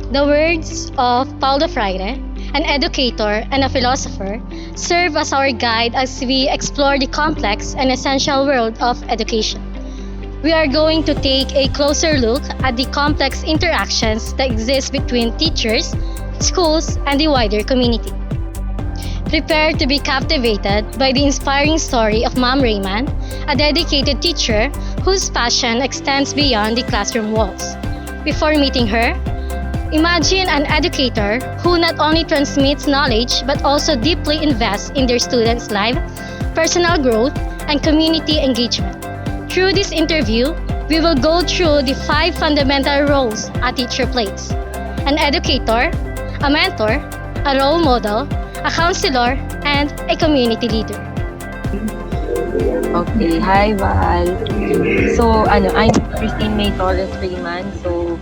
The words of Paulo Freire, an educator and a philosopher, serve as our guide as we explore the complex and essential world of education. We are going to take a closer look at the complex interactions that exist between teachers, schools, and the wider community. Prepare to be captivated by the inspiring story of Ma'am Rayman, a dedicated teacher whose passion extends beyond the classroom walls. Before meeting her, imagine an educator who not only transmits knowledge but also deeply invests in their students' life, personal growth, and community engagement. Through this interview, we will go through the 5 fundamental roles a teacher plays: an educator, a mentor, a role model, a counselor, and a community leader. Okay, hi Val. So, I'm Christine May Torres Freeman. So,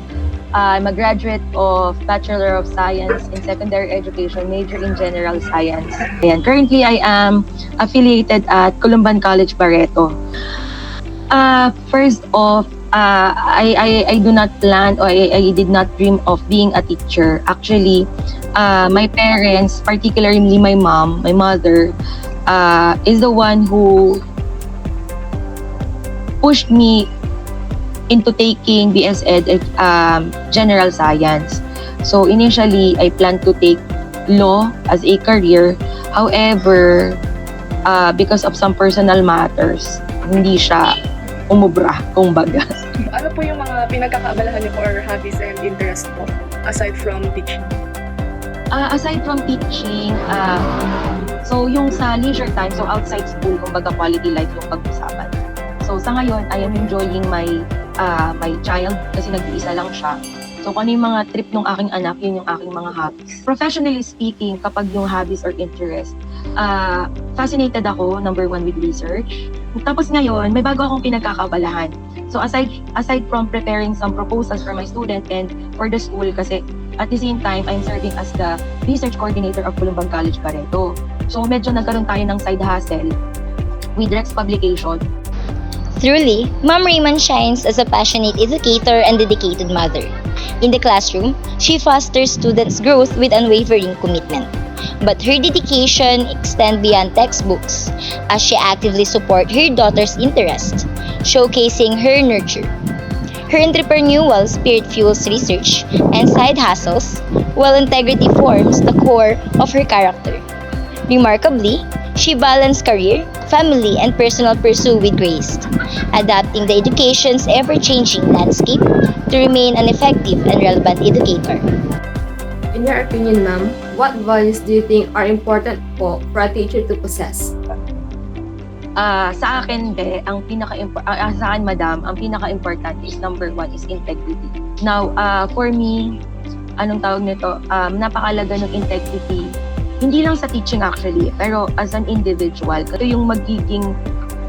I'm a graduate of Bachelor of Science in Secondary Education, major in General Science. And currently, I am affiliated at Columban College, Barreto. First off, I do not plan or I did not dream of being a teacher. Actually, my parents, particularly my mother, is the one who pushed me into taking BS Ed, General Science. So initially, I planned to take law as a career. However, because of some personal matters, hindi siya umubra, kumbaga. Ano po yung mga pinagkakaabalahan niyo po or hobbies and interests po aside from teaching? Aside from teaching, so yung sa leisure time, so outside school, kumbaga quality life yung pag-usapan. So sa ngayon, I am enjoying my child kasi nag-iisa lang siya. So kung ano yung mga trip ng aking anak, yun yung aking mga hobbies. Professionally speaking, kapag yung hobbies or interest, fascinated ako, number 1, with research. Tapos ngayon, may bago akong pinagkakabalahan. So aside from preparing some proposals for my student and for the school, kasi at the same time, I'm serving as the research coordinator of Columban College, Barreto. So medyo nagkaroon tayo ng side hustle with Rex Publication. Truly, Ma'am Rayman shines as a passionate educator and dedicated mother. In the classroom, she fosters students' growth with unwavering commitment. But her dedication extends beyond textbooks as she actively supports her daughter's interests, showcasing her nurture. Her entrepreneurial spirit fuels research and side hustles, while integrity forms the core of her character. Remarkably, she balanced career, family, and personal pursuit with grace, adapting the education's ever-changing landscape to remain an effective and relevant educator. In your opinion, ma'am, what values do you think are important po for a teacher to possess? Sa akin, sa akin, madam, ang pinaka-important is number 1 is integrity. Now, for me, anong tawag nito, napakalaga ng integrity, hindi lang sa teaching actually, pero as an individual, ito yung magiging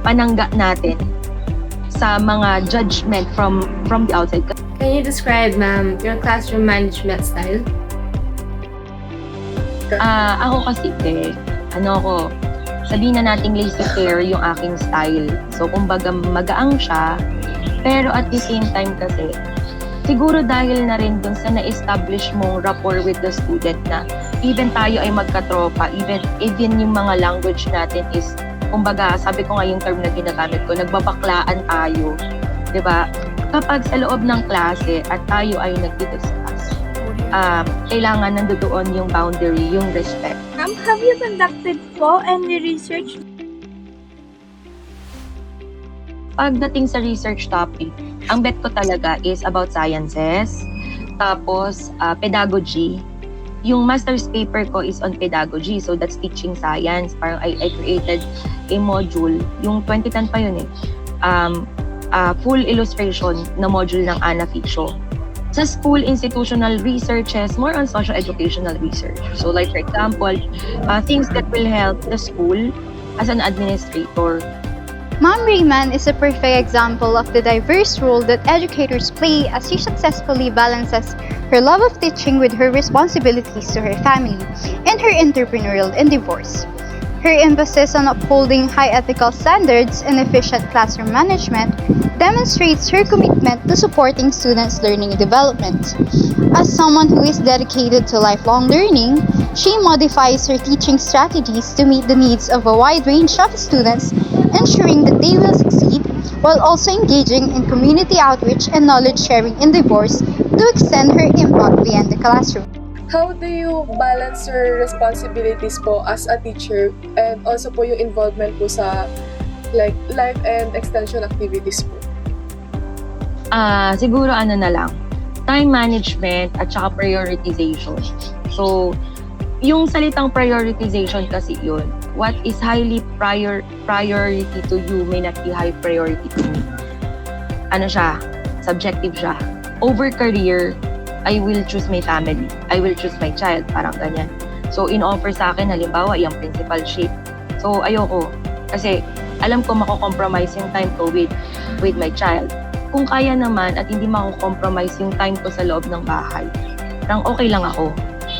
panangga natin sa mga judgment from the outside. Can you describe, ma'am, your classroom management style? Ako kasi, sabihin na nating laissez-faire yung aking style. So, kumbaga, magaang siya, pero at the same time kasi, siguro dahil na rin dun sa na-establish mong rapport with the student na even tayo ay magkatropa, even yung mga language natin is, kumbaga, sabi ko nga yung term na ginagamit ko, nagbabaklaan tayo. Diba? Kapag sa loob ng klase at tayo ay nagdi-discuss, kailangan nandoon yung boundary, yung respect. Ma'am, have you conducted po any research? Pagdating sa research topic, ang bet ko talaga is about sciences, tapos pedagogy. Yung master's paper ko is on pedagogy, so that's teaching science. Parang I created a module, yung 2010 pa yun full illustration na module ng Ana Ficho. Sa school, institutional researches, more on social educational research. So like for example, things that will help the school as an administrator. Ma'am Rayman is a perfect example of the diverse role that educators play as she successfully balances her love of teaching with her responsibilities to her family and her entrepreneurial endeavors. Her emphasis on upholding high ethical standards and efficient classroom management demonstrates her commitment to supporting students' learning and development. As someone who is dedicated to lifelong learning, she modifies her teaching strategies to meet the needs of a wide range of students, ensuring that they will succeed while also engaging in community outreach and knowledge sharing endeavors to extend her impact beyond the classroom. How do you balance your responsibilities po as a teacher and also po yung involvement po sa like life and extension activities po? Siguro ano na lang, time management at saka prioritization. So, yung salitang prioritization kasi yun, what is highly priority to you may not be high priority to me. Ano siya? Subjective siya. Over career, I will choose my family. I will choose my child. Parang ganyan. So, in-offer sa akin, halimbawa, yung principalship. So, ayoko. Kasi, alam ko mako-compromise yung time ko with my child. Kung kaya naman at hindi mako-compromise yung time ko sa loob ng bahay, parang okay lang ako.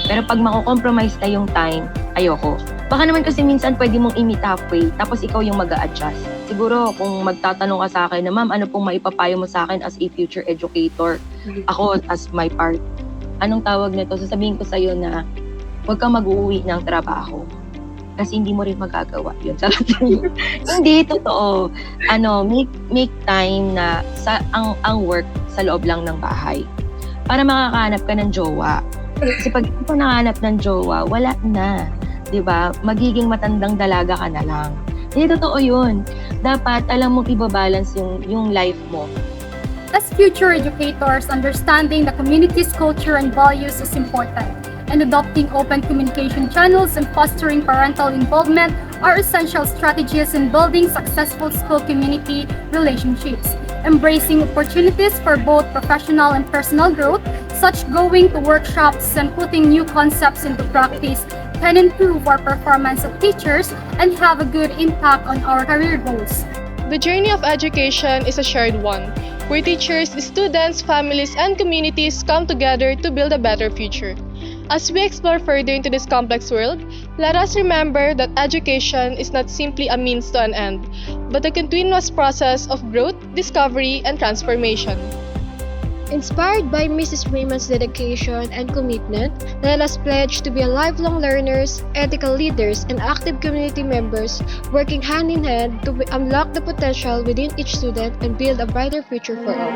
Pero pag mako-compromise na yung time, ayoko. Baka naman kasi minsan pwede mong i-meet halfway, tapos ikaw yung mag-a-adjust. Siguro, kung magtatanong ka sa akin na, ma'am, ano pong maipapayo mo sa akin as a future educator? Ako, as my part. Anong tawag nito? Sasabihin ko sa'yo na huwag kang mag-uuwi ng trabaho. Kasi hindi mo rin magagawa yun. Hindi, totoo. Make time na ang work sa loob lang ng bahay. Para makakahanap ka ng jowa. Kasi pag ito nakahanap ng jowa, wala na. 'Di ba? Magiging matandang dalaga ka na lang. Hindi, totoo yun. Dapat alam mong ibabalance yung life mo. As future educators, understanding the community's culture and values is important, and adopting open communication channels and fostering parental involvement are essential strategies in building successful school community relationships. Embracing opportunities for both professional and personal growth, such going to workshops and putting new concepts into practice, can improve our performance of teachers and have a good impact on our career goals. The journey of education is a shared one, where teachers, students, families, and communities come together to build a better future. As we explore further into this complex world, let us remember that education is not simply a means to an end, but a continuous process of growth, discovery, and transformation. Inspired by Mrs. Raymond's dedication and commitment, let us pledge to be lifelong learners, ethical leaders, and active community members, working hand in hand to unlock the potential within each student and build a brighter future for all.